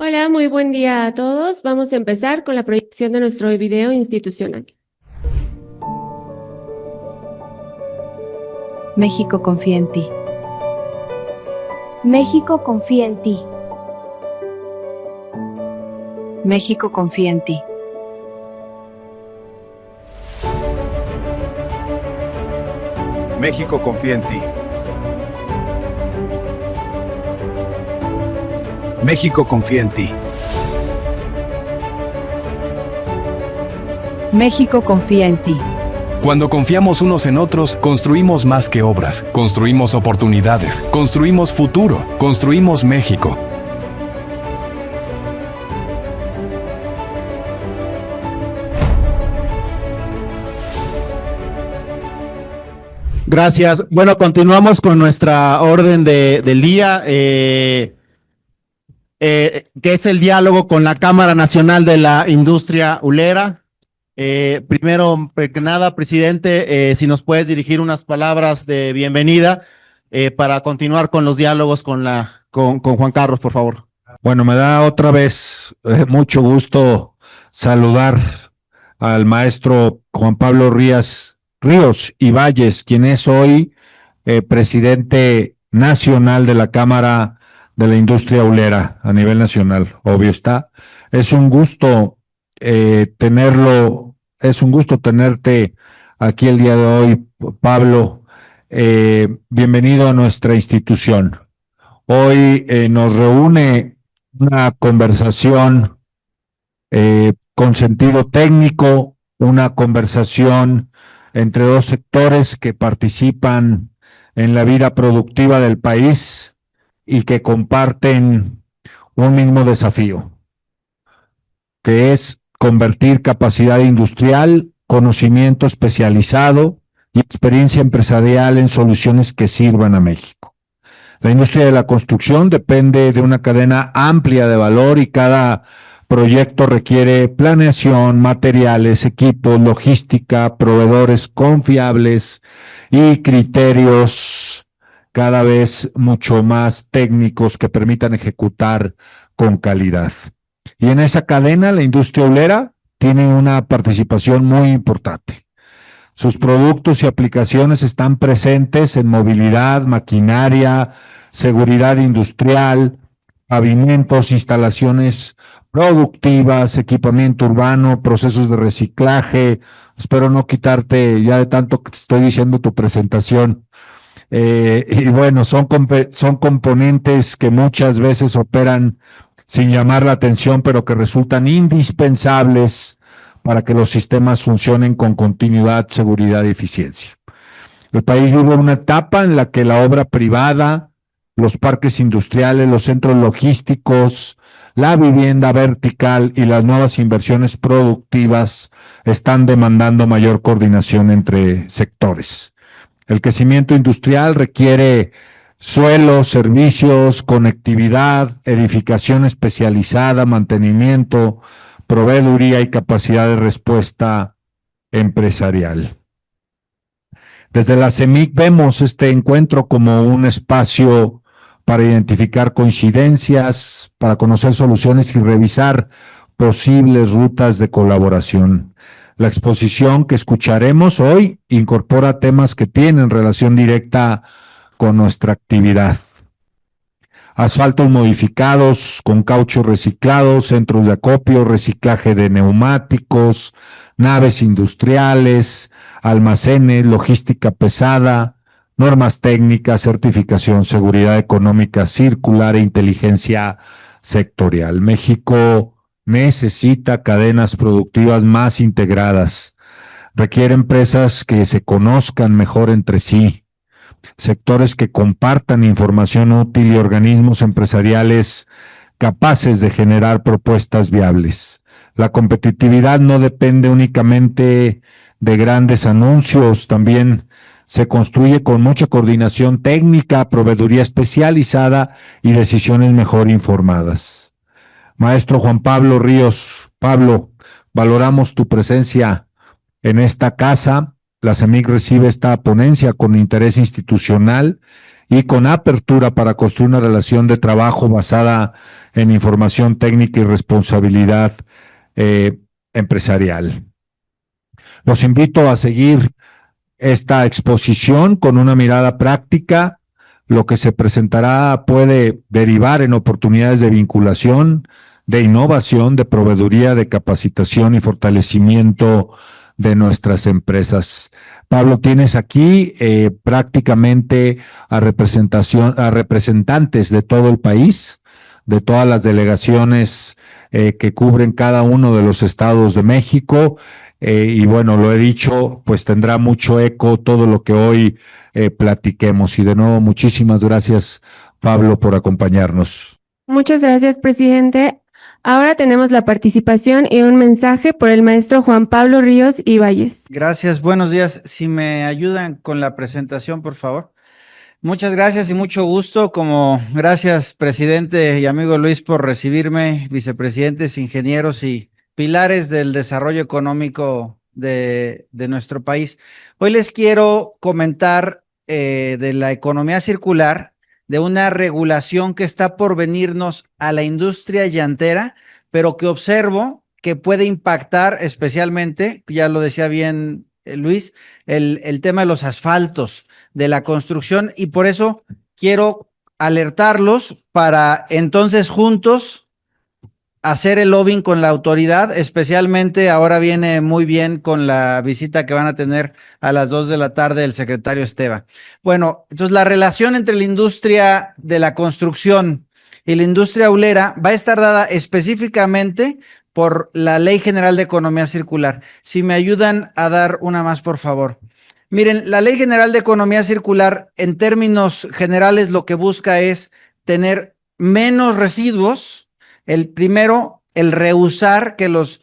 Hola, muy buen día a todos. Vamos a empezar con la proyección de nuestro video institucional. México confía en ti. México confía en ti. México confía en ti. México confía en ti. México confía en ti. México confía en ti. Cuando confiamos unos en otros, construimos más que obras, construimos oportunidades, construimos futuro, construimos México. Gracias. Bueno, continuamos con nuestra orden del día, que es el diálogo con la Cámara Nacional de la Industria Hulera. Primero que nada, presidente, si nos puedes dirigir unas palabras de bienvenida para continuar con los diálogos con Juan Carlos, por favor. Bueno, me da otra vez mucho gusto saludar al maestro Juan Pablo Ríos y Valles, quien es hoy presidente nacional de la Cámara de la Industria Hulera a nivel nacional. Obvio está. Es un gusto tenerte aquí el día de hoy, Pablo. Bienvenido a nuestra institución. Hoy nos reúne una conversación con sentido técnico, una conversación entre dos sectores que participan en la vida productiva del país y que comparten un mismo desafío, que es convertir capacidad industrial, conocimiento especializado y experiencia empresarial en soluciones que sirvan a México. La industria de la construcción depende de una cadena amplia de valor y cada proyecto requiere planeación, materiales, equipos, logística, proveedores confiables y criterios cada vez mucho más técnicos que permitan ejecutar con calidad. Y en esa cadena, la industria hulera tiene una participación muy importante. Sus productos y aplicaciones están presentes en movilidad, maquinaria, seguridad industrial, pavimentos, instalaciones productivas, equipamiento urbano, procesos de reciclaje. Espero no quitarte ya de tanto que te estoy diciendo tu presentación. Y bueno, son componentes que muchas veces operan sin llamar la atención, pero que resultan indispensables para que los sistemas funcionen con continuidad, seguridad y eficiencia. El país vive una etapa en la que la obra privada, los parques industriales, los centros logísticos, la vivienda vertical y las nuevas inversiones productivas están demandando mayor coordinación entre sectores. El crecimiento industrial requiere suelos, servicios, conectividad, edificación especializada, mantenimiento, proveeduría y capacidad de respuesta empresarial. Desde la CEMIC vemos este encuentro como un espacio para identificar coincidencias, para conocer soluciones y revisar posibles rutas de colaboración. La exposición que escucharemos hoy incorpora temas que tienen relación directa con nuestra actividad. Asfaltos modificados con caucho reciclado, centros de acopio, reciclaje de neumáticos, naves industriales, almacenes, logística pesada, normas técnicas, certificación, seguridad económica circular e inteligencia sectorial. México necesita cadenas productivas más integradas. Requiere empresas que se conozcan mejor entre sí, sectores que compartan información útil y organismos empresariales capaces de generar propuestas viables. La competitividad no depende únicamente de grandes anuncios, también se construye con mucha coordinación técnica, proveeduría especializada y decisiones mejor informadas. Maestro Juan Pablo Ríos, Pablo, valoramos tu presencia en esta casa. La CEMIC recibe esta ponencia con interés institucional y con apertura para construir una relación de trabajo basada en información técnica y responsabilidad empresarial. Los invito a seguir esta exposición con una mirada práctica. Lo que se presentará puede derivar en oportunidades de vinculación, de innovación, de proveeduría, de capacitación y fortalecimiento de nuestras empresas. Pablo, tienes aquí prácticamente a representantes de todo el país, de todas las delegaciones que cubren cada uno de los estados de México. Y bueno, lo he dicho, pues tendrá mucho eco todo lo que hoy platiquemos. Y de nuevo, muchísimas gracias, Pablo, por acompañarnos. Muchas gracias, presidente. Ahora tenemos la participación y un mensaje por el maestro Juan Pablo Ríos Ibáñez. Gracias, buenos días. Si me ayudan con la presentación, por favor. Muchas gracias y mucho gusto. Gracias, presidente y amigo Luis, por recibirme, vicepresidentes, ingenieros y pilares del desarrollo económico de nuestro país. Hoy les quiero comentar de la economía circular, de una regulación que está por venirnos a la industria llantera, pero que observo que puede impactar especialmente, ya lo decía bien Luis, el tema de los asfaltos, de la construcción, y por eso quiero alertarlos para entonces juntos hacer el lobbying con la autoridad, especialmente ahora viene muy bien con la visita que van a tener a las 2 de la tarde el secretario Esteva. Bueno, entonces la relación entre la industria de la construcción y la industria hulera va a estar dada específicamente por la Ley General de Economía Circular. Si me ayudan a dar una más, por favor. Miren, la Ley General de Economía Circular, en términos generales, lo que busca es tener menos residuos. El primero, el reusar, que los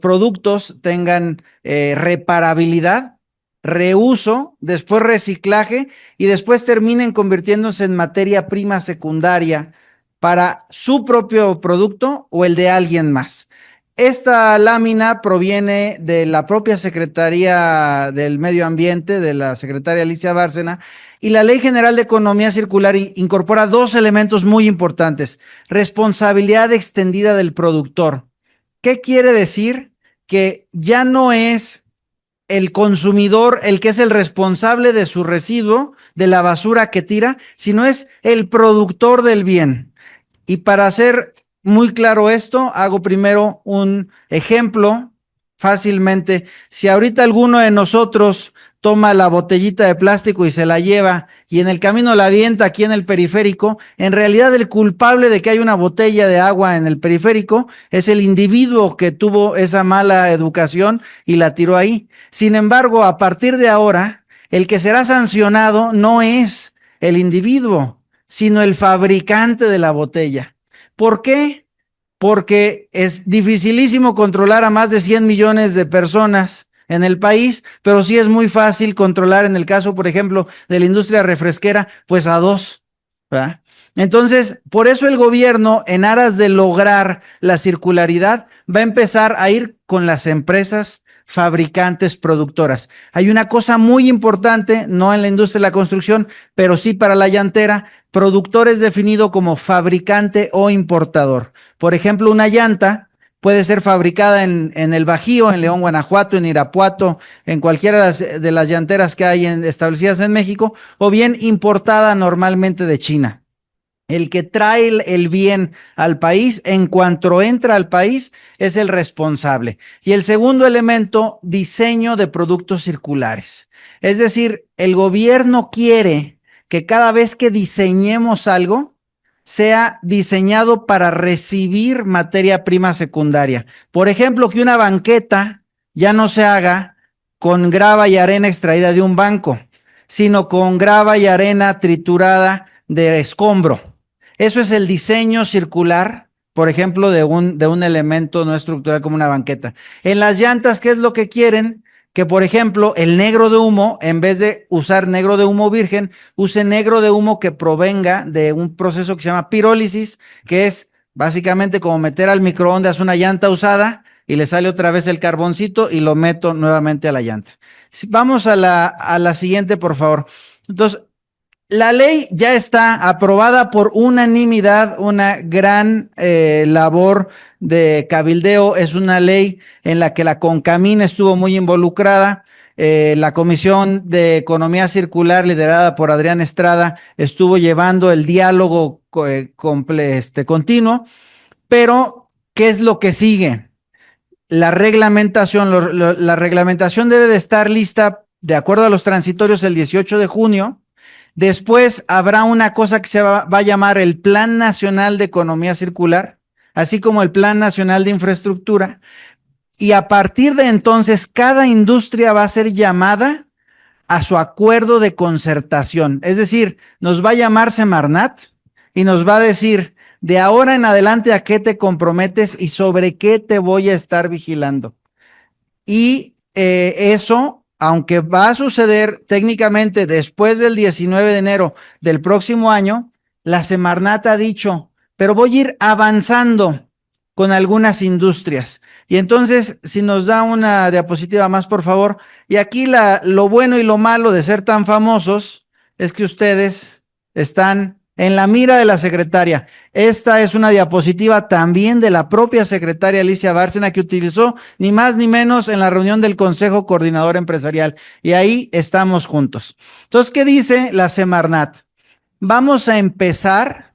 productos tengan reparabilidad, reuso, después reciclaje y después terminen convirtiéndose en materia prima secundaria para su propio producto o el de alguien más. Esta lámina proviene de la propia Secretaría del Medio Ambiente, de la secretaria Alicia Bárcena, y la Ley General de Economía Circular incorpora dos elementos muy importantes. Responsabilidad extendida del productor. ¿Qué quiere decir? Que ya no es el consumidor el que es el responsable de su residuo, de la basura que tira, sino es el productor del bien. Y para hacer muy claro esto, hago primero un ejemplo fácilmente. Si ahorita alguno de nosotros toma la botellita de plástico y se la lleva y en el camino la avienta aquí en el periférico, en realidad el culpable de que hay una botella de agua en el periférico es el individuo que tuvo esa mala educación y la tiró ahí. Sin embargo, a partir de ahora, el que será sancionado no es el individuo, sino el fabricante de la botella. ¿Por qué? Porque es dificilísimo controlar a más de 100 millones de personas en el país, pero sí es muy fácil controlar, en el caso, por ejemplo, de la industria refresquera, pues a 2, ¿verdad? Entonces, por eso el gobierno, en aras de lograr la circularidad, va a empezar a ir con las empresas fabricantes productoras. Hay una cosa muy importante, no en la industria de la construcción, pero sí para la llantera. Productor es definido como fabricante o importador. Por ejemplo, una llanta puede ser fabricada en el Bajío, en León, Guanajuato, en Irapuato, en cualquiera de las llanteras que hay establecidas en México, o bien importada normalmente de China. El que trae el bien al país, en cuanto entra al país, es el responsable. Y el segundo elemento, diseño de productos circulares. Es decir, el gobierno quiere que cada vez que diseñemos algo, sea diseñado para recibir materia prima secundaria. Por ejemplo, que una banqueta ya no se haga con grava y arena extraída de un banco, sino con grava y arena triturada de escombro. Eso es el diseño circular, por ejemplo, de un elemento no estructural como una banqueta. En las llantas, ¿qué es lo que quieren? Que, por ejemplo, el negro de humo, en vez de usar negro de humo virgen, use negro de humo que provenga de un proceso que se llama pirólisis, que es básicamente como meter al microondas una llanta usada y le sale otra vez el carboncito y lo meto nuevamente a la llanta. Vamos a la siguiente, por favor. Entonces, La ley ya está aprobada por unanimidad, una gran labor de cabildeo. Es una ley en la que la CONCAMIN estuvo muy involucrada. La Comisión de Economía Circular, liderada por Adrián Estrada, estuvo llevando el diálogo continuo. Pero, ¿qué es lo que sigue? La reglamentación. La reglamentación debe de estar lista de acuerdo a los transitorios el 18 de junio. Después habrá una cosa que se va a llamar el Plan Nacional de Economía Circular, así como el Plan Nacional de Infraestructura. Y a partir de entonces, cada industria va a ser llamada a su acuerdo de concertación. Es decir, nos va a llamar Semarnat y nos va a decir, de ahora en adelante, ¿a qué te comprometes y sobre qué te voy a estar vigilando? Y eso, aunque va a suceder técnicamente después del 19 de enero del próximo año, la Semarnat ha dicho, pero voy a ir avanzando con algunas industrias. Y entonces, si nos da una diapositiva más, por favor. Y aquí lo bueno y lo malo de ser tan famosos es que ustedes están en la mira de la secretaria. Esta es una diapositiva también de la propia secretaria Alicia Bárcena, que utilizó ni más ni menos en la reunión del Consejo Coordinador Empresarial. Y ahí estamos juntos. Entonces, ¿qué dice la Semarnat? Vamos a empezar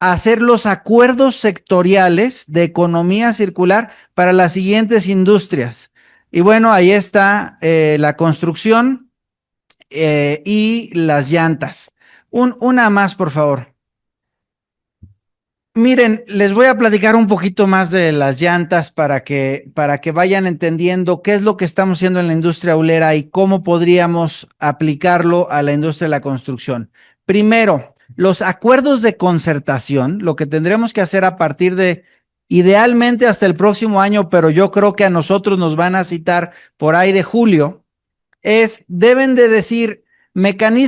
a hacer los acuerdos sectoriales de economía circular para las siguientes industrias. Y bueno, ahí está la construcción y las llantas. Una más, por favor. Miren, les voy a platicar un poquito más de las llantas para que vayan entendiendo qué es lo que estamos haciendo en la industria aulera y cómo podríamos aplicarlo a la industria de la construcción. Primero, los acuerdos de concertación, lo que tendremos que hacer a partir de, idealmente hasta el próximo año, pero yo creo que a nosotros nos van a citar por ahí de julio, deben de decir,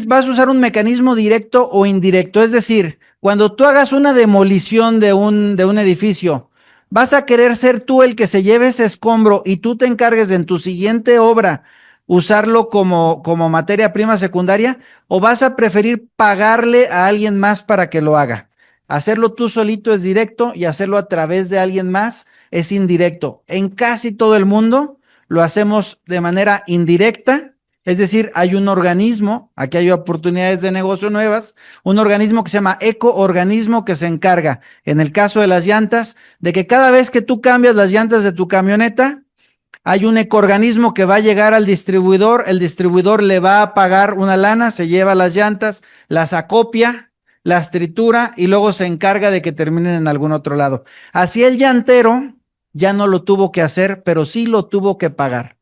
vas a usar un mecanismo directo o indirecto. Es decir, cuando tú hagas una demolición de un edificio, vas a querer ser tú el que se lleve ese escombro y tú te encargues en tu siguiente obra usarlo como materia prima secundaria, o vas a preferir pagarle a alguien más para que lo haga. Hacerlo tú solito es directo y hacerlo a través de alguien más es indirecto. En casi todo el mundo lo hacemos de manera indirecta. Es decir, hay un organismo, aquí hay oportunidades de negocio nuevas, un organismo que se llama ecoorganismo, que se encarga, en el caso de las llantas, de que cada vez que tú cambias las llantas de tu camioneta, hay un ecoorganismo que va a llegar al distribuidor, el distribuidor le va a pagar una lana, se lleva las llantas, las acopia, las tritura y luego se encarga de que terminen en algún otro lado. Así el llantero ya no lo tuvo que hacer, pero sí lo tuvo que pagar.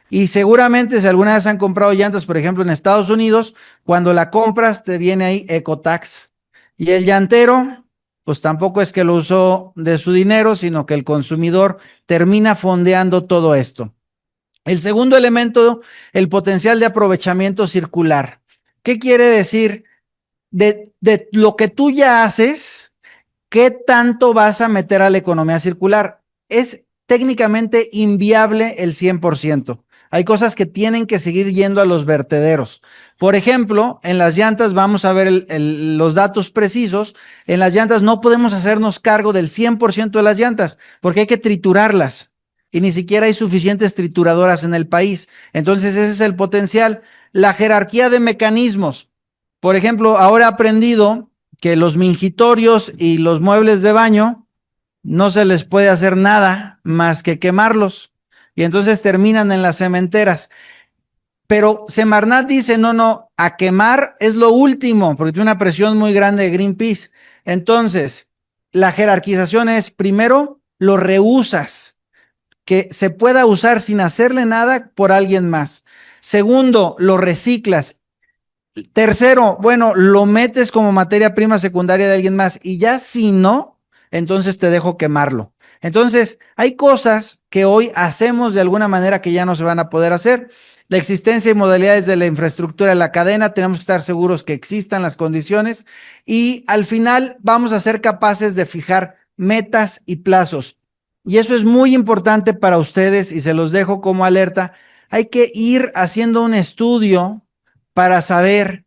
Y seguramente si alguna vez han comprado llantas, por ejemplo, en Estados Unidos, cuando la compras te viene ahí Ecotax. Y el llantero, pues tampoco es que lo usó de su dinero, sino que el consumidor termina fondeando todo esto. El segundo elemento, el potencial de aprovechamiento circular. ¿Qué quiere decir? De lo que tú ya haces, ¿qué tanto vas a meter a la economía circular? Es técnicamente inviable el 100%. Hay cosas que tienen que seguir yendo a los vertederos. Por ejemplo, en las llantas, vamos a ver los datos precisos. En las llantas no podemos hacernos cargo del 100% de las llantas porque hay que triturarlas y ni siquiera hay suficientes trituradoras en el país. Entonces ese es el potencial. La jerarquía de mecanismos. Por ejemplo, ahora he aprendido que los mingitorios y los muebles de baño no se les puede hacer nada más que quemarlos. Y entonces terminan en las cementeras. Pero Semarnat dice, no, a quemar es lo último, porque tiene una presión muy grande de Greenpeace. Entonces, la jerarquización es, primero, lo reusas, que se pueda usar sin hacerle nada por alguien más. Segundo, lo reciclas. Tercero, bueno, lo metes como materia prima secundaria de alguien más. Y ya si no, entonces te dejo quemarlo. Entonces, hay cosas que hoy hacemos de alguna manera que ya no se van a poder hacer. La existencia y modalidades de la infraestructura de la cadena, tenemos que estar seguros que existan las condiciones y al final vamos a ser capaces de fijar metas y plazos. Y eso es muy importante para ustedes y se los dejo como alerta. Hay que ir haciendo un estudio para saber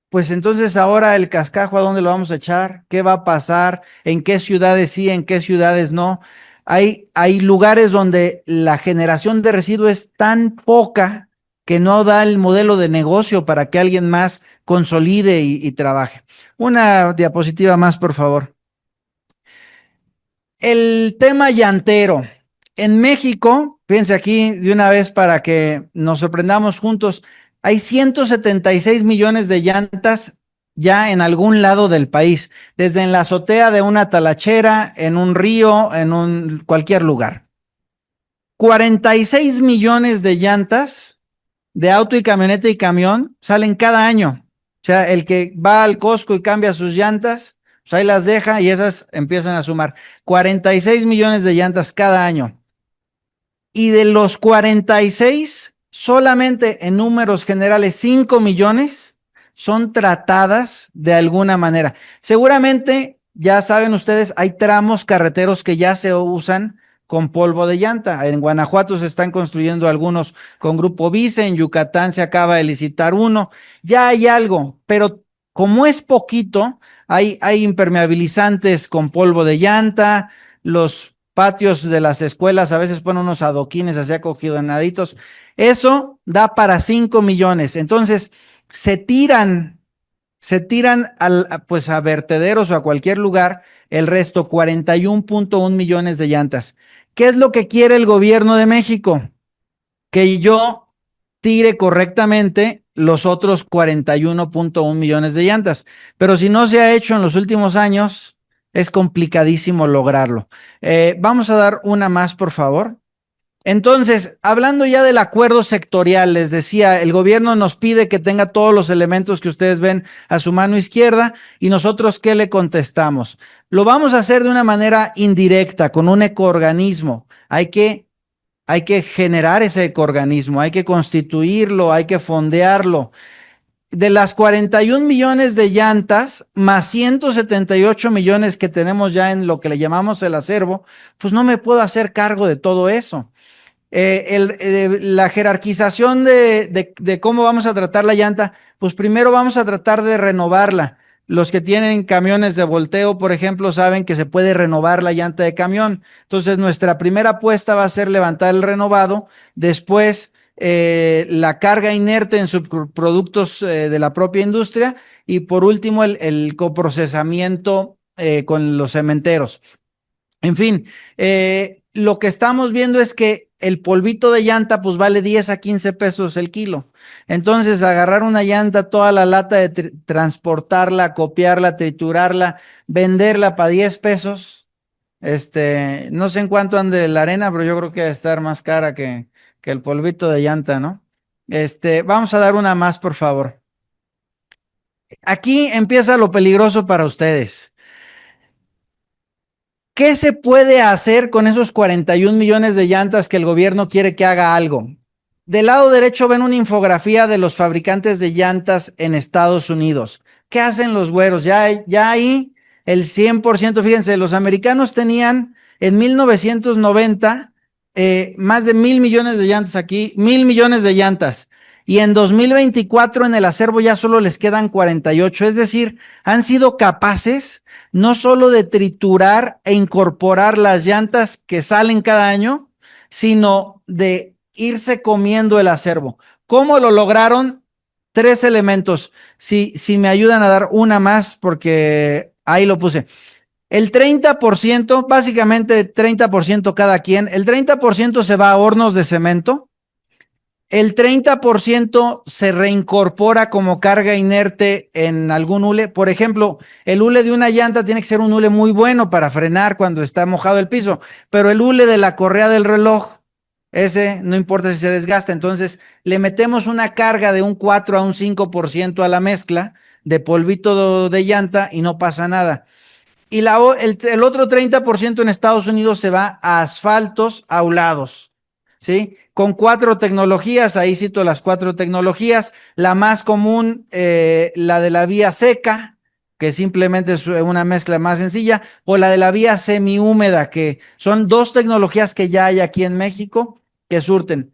pues entonces ahora el cascajo, ¿a dónde lo vamos a echar? ¿Qué va a pasar? ¿En qué ciudades sí, en qué ciudades no? Hay lugares donde la generación de residuos es tan poca que no da el modelo de negocio para que alguien más consolide y trabaje. Una diapositiva más, por favor. El tema llantero. En México, fíjense aquí de una vez para que nos sorprendamos juntos, hay 176 millones de llantas ya en algún lado del país, desde en la azotea de una talachera, en un río, en cualquier lugar. 46 millones de llantas de auto y camioneta y camión salen cada año. O sea, el que va al Costco y cambia sus llantas, pues ahí las deja y esas empiezan a sumar. 46 millones de llantas cada año. Y de los 46, solamente en números generales 5 millones son tratadas de alguna manera. Seguramente, ya saben ustedes, hay tramos carreteros que ya se usan con polvo de llanta. En Guanajuato se están construyendo algunos con Grupo Vice, en Yucatán se acaba de licitar uno. Ya hay algo, pero como es poquito, hay impermeabilizantes con polvo de llanta, los patios de las escuelas a veces ponen unos adoquines así acoginaditos. Eso da para 5 millones. Entonces, se tiran pues a vertederos o a cualquier lugar el resto, 41.1 millones de llantas. ¿Qué es lo que quiere el gobierno de México? Que yo tire correctamente los otros 41.1 millones de llantas. Pero si no se ha hecho en los últimos años, es complicadísimo lograrlo. Vamos a dar una más, por favor. Entonces, hablando ya del acuerdo sectorial, les decía, el gobierno nos pide que tenga todos los elementos que ustedes ven a su mano izquierda y nosotros, ¿qué le contestamos? Lo vamos a hacer de una manera indirecta, con un ecoorganismo. Hay que generar ese ecoorganismo, hay que constituirlo, hay que fondearlo. De las 41 millones de llantas, más 178 millones que tenemos ya en lo que le llamamos el acervo, pues no me puedo hacer cargo de todo eso. La jerarquización de cómo vamos a tratar la llanta, pues primero vamos a tratar de renovarla. Los que tienen camiones de volteo, por ejemplo, saben que se puede renovar la llanta de camión. Entonces, nuestra primera apuesta va a ser levantar el renovado, después la carga inerte en subproductos de la propia industria y por último el coprocesamiento con los cementeros. En fin, lo que estamos viendo es que el polvito de llanta pues vale 10 a 15 pesos el kilo. Entonces agarrar una llanta, toda la lata de transportarla, copiarla, triturarla, venderla para 10 pesos, no sé en cuánto ande la arena, pero yo creo que debe estar más cara que el polvito de llanta, ¿no? Vamos a dar una más, por favor. Aquí empieza lo peligroso para ustedes. ¿Qué se puede hacer con esos 41 millones de llantas que el gobierno quiere que haga algo? Del lado derecho ven una infografía de los fabricantes de llantas en Estados Unidos. ¿Qué hacen los güeros? Ya ahí el 100%, fíjense, los americanos tenían en 1990 más de 1,000 millones de llantas aquí, 1,000 millones de llantas. Y en 2024 en el acervo ya solo les quedan 48, es decir, han sido capaces no solo de triturar e incorporar las llantas que salen cada año, sino de irse comiendo el acervo. ¿Cómo lo lograron? 3 elementos. Si me ayudan a dar una más, porque ahí lo puse. El 30%, básicamente 30% cada quien, el 30% se va a hornos de cemento. El 30% se reincorpora como carga inerte en algún hule. Por ejemplo, el hule de una llanta tiene que ser un hule muy bueno para frenar cuando está mojado el piso, pero el hule de la correa del reloj, ese no importa si se desgasta. Entonces, le metemos una carga de un 4 a un 5% a la mezcla de polvito de llanta y no pasa nada. Y el otro 30% en Estados Unidos se va a asfaltos aulados, ¿sí? Con 4 tecnologías, ahí cito las 4 tecnologías. La más común, la de la vía seca, que simplemente es una mezcla más sencilla, o la de la vía semihúmeda, que son 2 tecnologías que ya hay aquí en México que surten.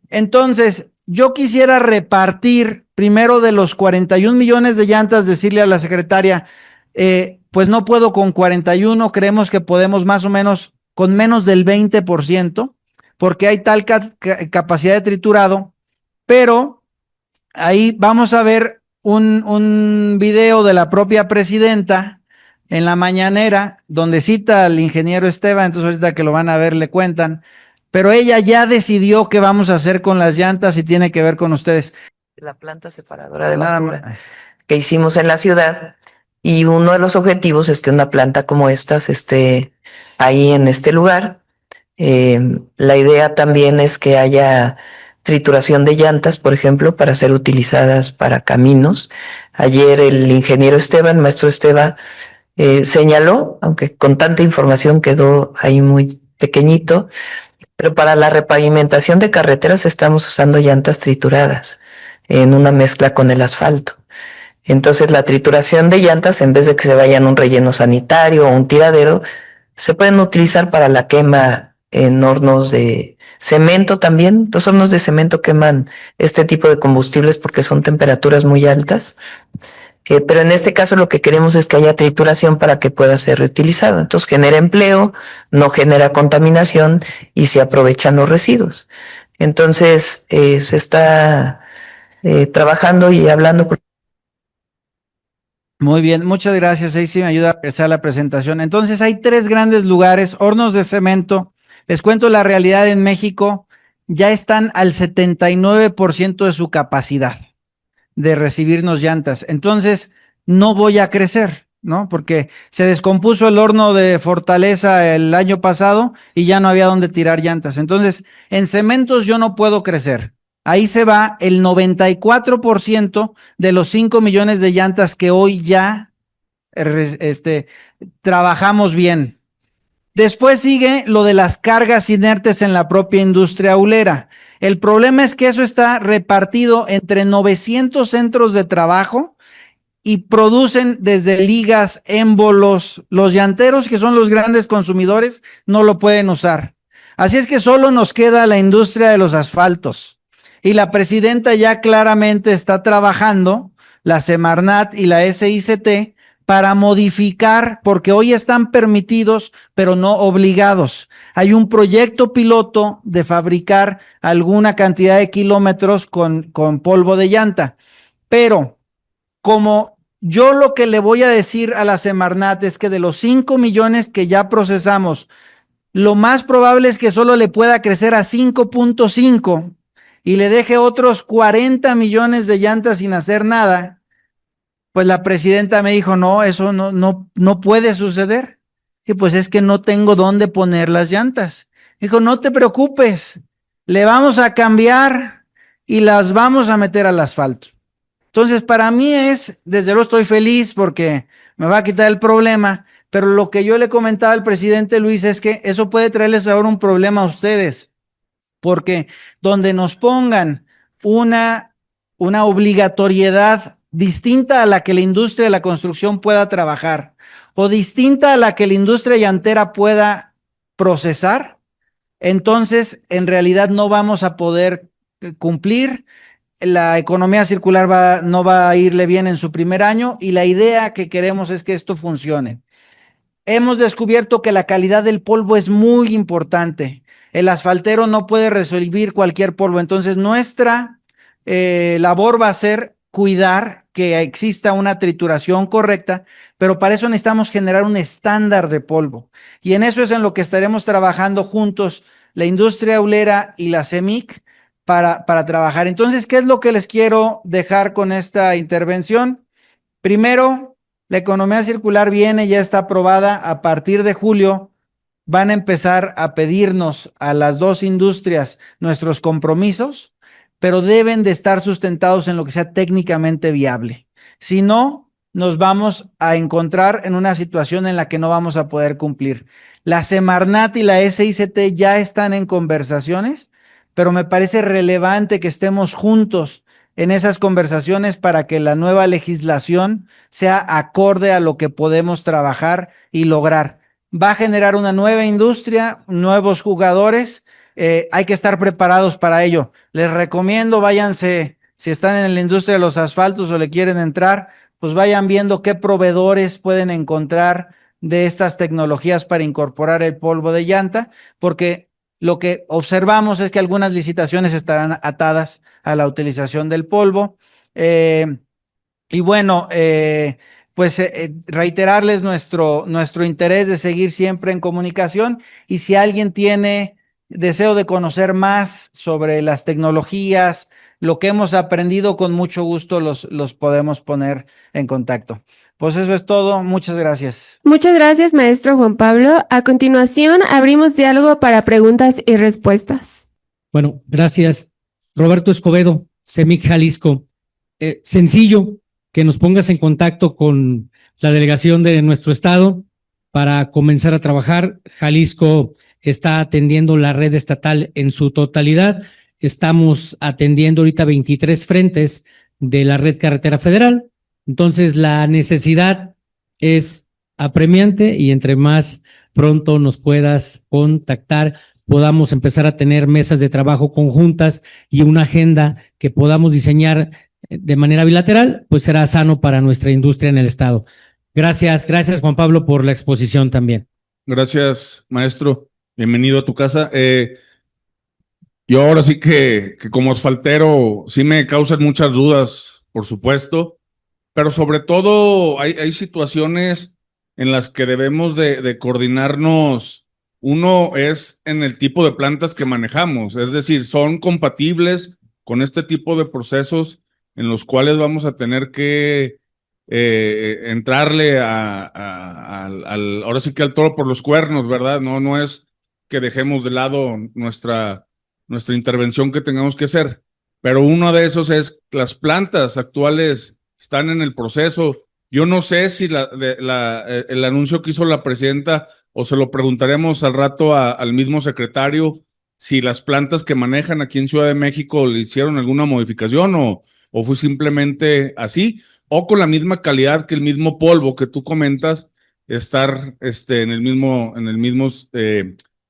Entonces, yo quisiera repartir primero de los 41 millones de llantas, decirle a la secretaria, pues no puedo con 41, creemos que podemos más o menos con menos del 20%, porque hay tal capacidad de triturado, pero ahí vamos a ver un video de la propia presidenta en la mañanera, donde cita al ingeniero Esteban, entonces ahorita que lo van a ver le cuentan, pero ella ya decidió qué vamos a hacer con las llantas y tiene que ver con ustedes. La planta separadora de Nada basura más. que hicimos en la ciudad, y uno de los objetivos es que una planta como estas esté ahí en este lugar. La idea también es que haya trituración de llantas, por ejemplo, para ser utilizadas para caminos. Ayer el ingeniero Esteban, maestro Esteban, señaló, aunque con tanta información quedó ahí muy pequeñito, pero para la repavimentación de carreteras estamos usando llantas trituradas en una mezcla con el asfalto. Entonces la trituración de llantas, en vez de que se vayan a un relleno sanitario o un tiradero, se pueden utilizar para la quema en hornos de cemento también. Los hornos de cemento queman este tipo de combustibles porque son temperaturas muy altas. Pero en este caso lo que queremos es que haya trituración para que pueda ser reutilizado. Entonces genera empleo, no genera contaminación y se aprovechan los residuos. Entonces se está trabajando y hablando. Muy bien, muchas gracias. Ahí sí me ayuda a empezar la presentación. Entonces hay 3 grandes lugares, hornos de cemento. Les cuento la realidad en México, ya están al 79% de su capacidad de recibirnos llantas. Entonces, no voy a crecer, ¿no? Porque se descompuso el horno de Fortaleza el año pasado y ya no había dónde tirar llantas. Entonces, en cementos yo no puedo crecer. Ahí se va el 94% de los 5 millones de llantas que hoy ya trabajamos bien. Después sigue lo de las cargas inertes en la propia industria hulera. El problema es que eso está repartido entre 900 centros de trabajo y producen desde ligas, émbolos. Los llanteros, que son los grandes consumidores, no lo pueden usar. Así es que solo nos queda la industria de los asfaltos. Y la presidenta ya claramente está trabajando, la Semarnat y la SICT, para modificar, porque hoy están permitidos, pero no obligados. Hay un proyecto piloto de fabricar alguna cantidad de kilómetros con polvo de llanta. Pero como yo lo que le voy a decir a la Semarnat es que de los 5 millones que ya procesamos, lo más probable es que solo le pueda crecer a 5.5 y le deje otros 40 millones de llantas sin hacer nada. Pues la presidenta me dijo, no, eso no puede suceder. Y pues es que no tengo dónde poner las llantas. Dijo, no te preocupes, le vamos a cambiar y las vamos a meter al asfalto. Entonces, para mí desde luego estoy feliz porque me va a quitar el problema, pero lo que yo le comentaba al presidente Luis es que eso puede traerles ahora un problema a ustedes, porque donde nos pongan una obligatoriedad distinta a la que la industria de la construcción pueda trabajar o distinta a la que la industria llantera pueda procesar, entonces en realidad no vamos a poder cumplir. La economía circular no va a irle bien en su primer año y la idea que queremos es que esto funcione. Hemos descubierto que la calidad del polvo es muy importante. El asfaltero no puede resolver cualquier polvo, entonces nuestra labor va a ser cuidar que exista una trituración correcta, pero para eso necesitamos generar un estándar de polvo. Y en eso es en lo que estaremos trabajando juntos, la industria hulera y la CEMIC, para trabajar. Entonces, ¿qué es lo que les quiero dejar con esta intervención? Primero, la economía circular ya está aprobada. A partir de julio van a empezar a pedirnos a las 2 industrias nuestros compromisos, pero deben de estar sustentados en lo que sea técnicamente viable. Si no, nos vamos a encontrar en una situación en la que no vamos a poder cumplir. La Semarnat y la SICT ya están en conversaciones, pero me parece relevante que estemos juntos en esas conversaciones para que la nueva legislación sea acorde a lo que podemos trabajar y lograr. Va a generar una nueva industria, nuevos jugadores. hay que estar preparados para ello. Les recomiendo, váyanse, si están en la industria de los asfaltos o le quieren entrar, pues vayan viendo qué proveedores pueden encontrar de estas tecnologías para incorporar el polvo de llanta, porque lo que observamos es que algunas licitaciones estarán atadas a la utilización del polvo. Y bueno, pues reiterarles nuestro interés de seguir siempre en comunicación, y si alguien tiene deseo de conocer más sobre las tecnologías, lo que hemos aprendido, con mucho gusto los podemos poner en contacto. Pues eso es todo. Muchas gracias. Muchas gracias, maestro Juan Pablo. A continuación, abrimos diálogo para preguntas y respuestas. Bueno, gracias. Roberto Escobedo, CEMIC Jalisco. Sencillo, que nos pongas en contacto con la delegación de nuestro estado para comenzar a trabajar. Jalisco está atendiendo la red estatal en su totalidad. Estamos atendiendo ahorita 23 frentes de la red carretera federal. Entonces, la necesidad es apremiante, y entre más pronto nos puedas contactar, podamos empezar a tener mesas de trabajo conjuntas y una agenda que podamos diseñar de manera bilateral, pues será sano para nuestra industria en el estado. Gracias Juan Pablo por la exposición también. Gracias, maestro. Bienvenido a tu casa. Yo ahora sí que como asfaltero sí me causan muchas dudas, por supuesto, pero sobre todo hay situaciones en las que debemos de coordinarnos. Uno es en el tipo de plantas que manejamos, es decir, son compatibles con este tipo de procesos en los cuales vamos a tener que entrarle ahora sí que al toro por los cuernos, ¿verdad? No es que dejemos de lado nuestra intervención que tengamos que hacer, pero uno de esos es las plantas actuales están en el proceso. Yo no sé si el anuncio que hizo la presidenta, o se lo preguntaremos al rato al mismo secretario, si las plantas que manejan aquí en Ciudad de México le hicieron alguna modificación o fue simplemente así, o con la misma calidad que el mismo polvo que tú comentas, estar en el mismo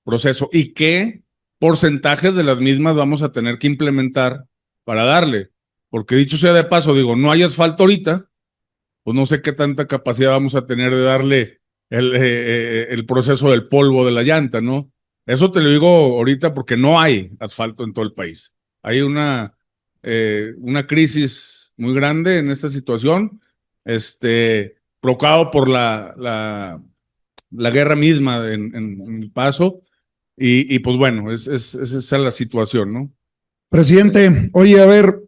proceso, y qué porcentajes de las mismas vamos a tener que implementar para darle, porque dicho sea de paso, digo, no hay asfalto ahorita, pues no sé qué tanta capacidad vamos a tener de darle el proceso del polvo de la llanta, ¿no? Eso te lo digo ahorita porque no hay asfalto en todo el país. Hay una crisis muy grande en esta situación, provocado por la guerra misma en El Paso, y pues bueno, esa es la situación, ¿no? Presidente, oye, a ver,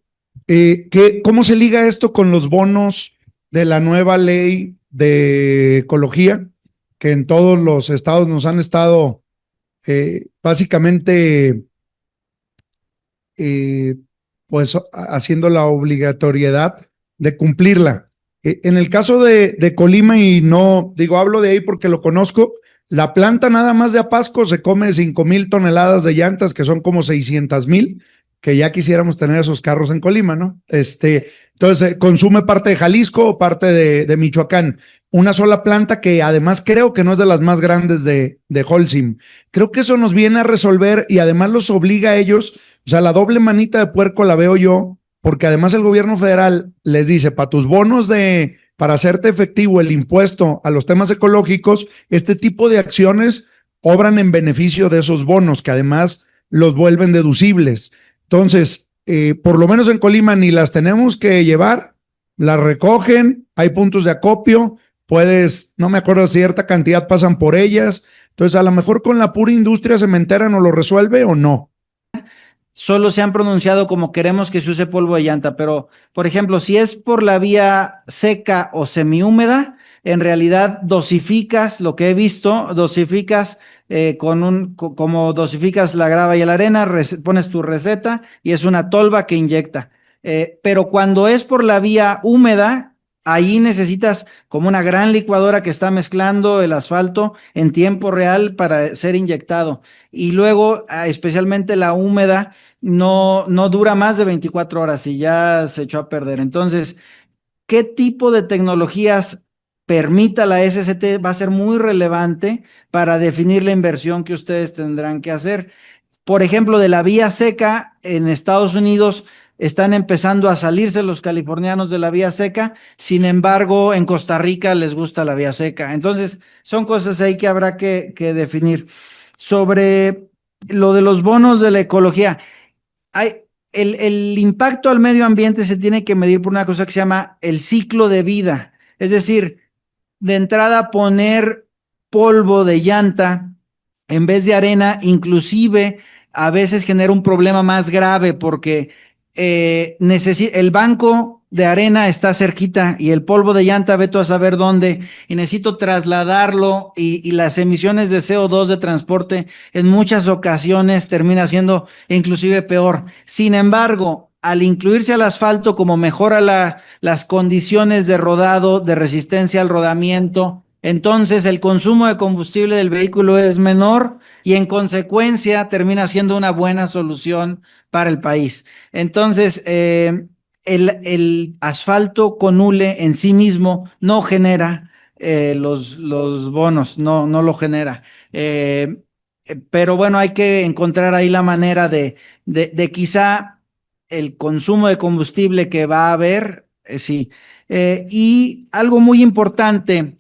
¿cómo se liga esto con los bonos de la nueva ley de ecología, que en todos los estados nos han estado básicamente pues haciendo la obligatoriedad de cumplirla? En el caso de Colima, y no digo, hablo de ahí porque lo conozco, la planta nada más de Apasco se come 5,000 toneladas de llantas, que son como 600,000, que ya quisiéramos tener esos carros en Colima, ¿no? Entonces, consume parte de Jalisco o parte de Michoacán. Una sola planta que además creo que no es de las más grandes de Holcim. Creo que eso nos viene a resolver, y además los obliga a ellos, o sea, la doble manita de puerco la veo yo, porque además el gobierno federal les dice, para tus bonos para hacerte efectivo el impuesto a los temas ecológicos, este tipo de acciones obran en beneficio de esos bonos, que además los vuelven deducibles. Entonces, por lo menos en Colima ni las tenemos que llevar, las recogen, hay puntos de acopio, no me acuerdo, cierta cantidad pasan por ellas. Entonces, a lo mejor con la pura industria cementera no lo resuelve, ¿o no? Solo se han pronunciado como queremos que se use polvo de llanta, pero, por ejemplo, si es por la vía seca o semihúmeda, en realidad dosificas, lo que he visto, dosificas como dosificas la grava y la arena, pones tu receta y es una tolva que inyecta. Pero cuando es por la vía húmeda, ahí necesitas como una gran licuadora que está mezclando el asfalto en tiempo real para ser inyectado. Y luego, especialmente la húmeda, no dura más de 24 horas y ya se echó a perder. Entonces, ¿qué tipo de tecnologías permita la SCT? Va a ser muy relevante para definir la inversión que ustedes tendrán que hacer. Por ejemplo, de la vía seca en Estados Unidos están empezando a salirse los californianos de la vía seca, sin embargo, en Costa Rica les gusta la vía seca. Entonces, son cosas ahí que habrá que definir. Sobre lo de los bonos de la ecología, el impacto al medio ambiente se tiene que medir por una cosa que se llama el ciclo de vida. Es decir, de entrada poner polvo de llanta en vez de arena, inclusive a veces genera un problema más grave porque el banco de arena está cerquita y el polvo de llanta ve tú a saber dónde y necesito trasladarlo y las emisiones de CO2 de transporte en muchas ocasiones termina siendo inclusive peor. Sin embargo, al incluirse al asfalto como mejora las condiciones de rodado, de resistencia al rodamiento, entonces el consumo de combustible del vehículo es menor y en consecuencia termina siendo una buena solución para el país. Entonces, el asfalto con hule en sí mismo no genera los bonos, no lo genera. Pero bueno, hay que encontrar ahí la manera de quizá el consumo de combustible que va a haber, sí. Y algo muy importante,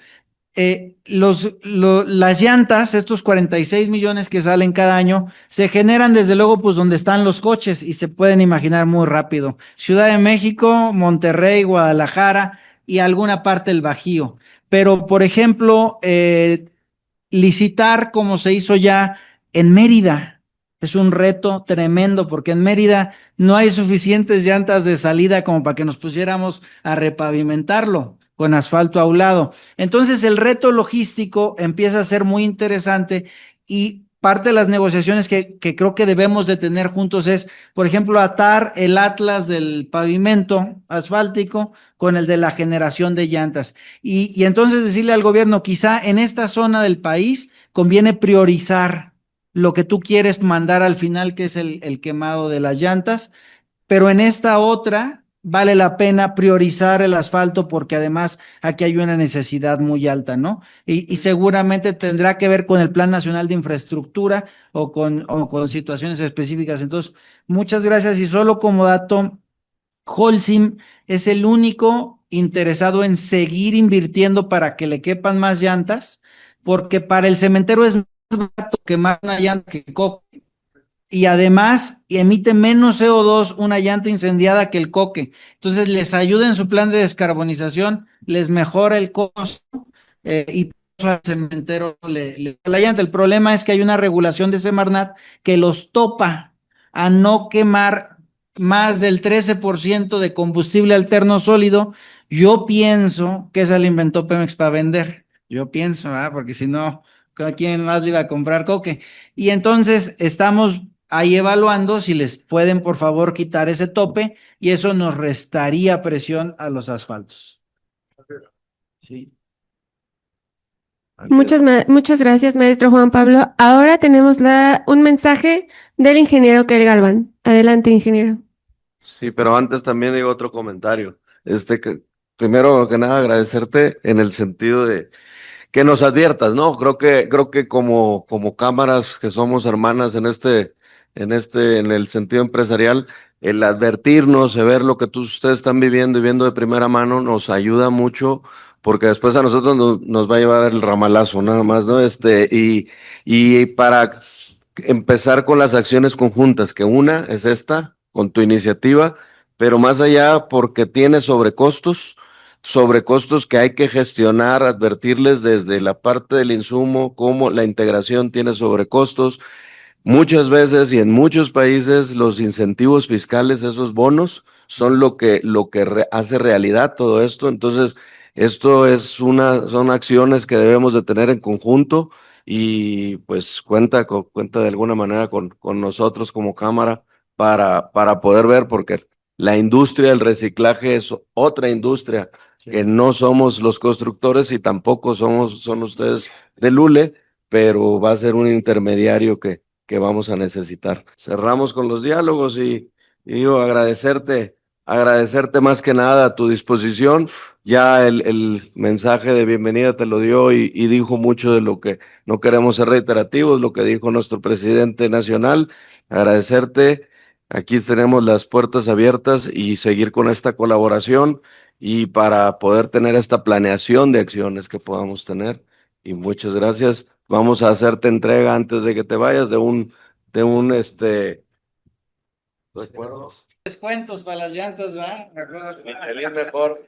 las llantas, estos 46 millones que salen cada año, se generan desde luego pues donde están los coches y se pueden imaginar muy rápido. Ciudad de México, Monterrey, Guadalajara y alguna parte del Bajío. Pero, por ejemplo, licitar como se hizo ya en Mérida es un reto tremendo porque en Mérida no hay suficientes llantas de salida como para que nos pusiéramos a repavimentarlo con asfalto a un lado. Entonces el reto logístico empieza a ser muy interesante y parte de las negociaciones que creo que debemos de tener juntos es, por ejemplo, atar el atlas del pavimento asfáltico con el de la generación de llantas. Y entonces decirle al gobierno, quizá en esta zona del país conviene priorizar lo que tú quieres mandar al final, que es el quemado de las llantas, pero en esta otra vale la pena priorizar el asfalto porque además aquí hay una necesidad muy alta, ¿no? Y seguramente tendrá que ver con el Plan Nacional de Infraestructura o con situaciones específicas. Entonces, muchas gracias y solo como dato, Holcim es el único interesado en seguir invirtiendo para que le quepan más llantas, porque para el cementero es más barato quemar una llanta que coque. Y además emite menos CO2 una llanta incendiada que el coque. Entonces les ayuda en su plan de descarbonización, les mejora el costo y por eso al cementero le la llanta. El problema es que hay una regulación de Semarnat que los topa a no quemar más del 13% de combustible alterno sólido. Yo pienso que esa la inventó Pemex para vender. Yo pienso, porque si no, ¿a quién más le iba a comprar coque? Y entonces estamos ahí evaluando si les pueden por favor quitar ese tope y eso nos restaría presión a los asfaltos. Sí. Muchas gracias, maestro Juan Pablo. Ahora tenemos un mensaje del ingeniero Kel Galván. Adelante, ingeniero. Sí, pero antes también digo otro comentario. Primero que nada agradecerte en el sentido de que nos adviertas, ¿no? Creo que como cámaras que somos hermanas en el sentido empresarial, el advertirnos, de ver lo que ustedes están viviendo y viendo de primera mano nos ayuda mucho, porque después a nosotros nos va a llevar el ramalazo, nada más, ¿no? Y para empezar con las acciones conjuntas, que una es esta, con tu iniciativa, pero más allá porque tiene sobrecostos que hay que gestionar, advertirles desde la parte del insumo, cómo la integración tiene sobrecostos. Muchas veces y en muchos países los incentivos fiscales, esos bonos, son lo que hace realidad todo esto. Entonces, son acciones que debemos de tener en conjunto y pues cuenta de alguna manera con nosotros como Cámara para poder ver, porque la industria del reciclaje es otra industria que no somos los constructores y tampoco son ustedes del ULE, pero va a ser un intermediario que vamos a necesitar. Cerramos con los diálogos y digo agradecerte agradecerte más que nada tu disposición. Ya el mensaje de bienvenida te lo dio y dijo mucho de lo que no queremos ser reiterativos, lo que dijo nuestro presidente nacional. Agradecerte. Aquí tenemos las puertas abiertas y seguir con esta colaboración y para poder tener esta planeación de acciones que podamos tener. Y muchas gracias. Vamos a hacerte entrega antes de que te vayas de un recuerdo. Descuentos para las llantas, ¿verdad? Feliz mejor.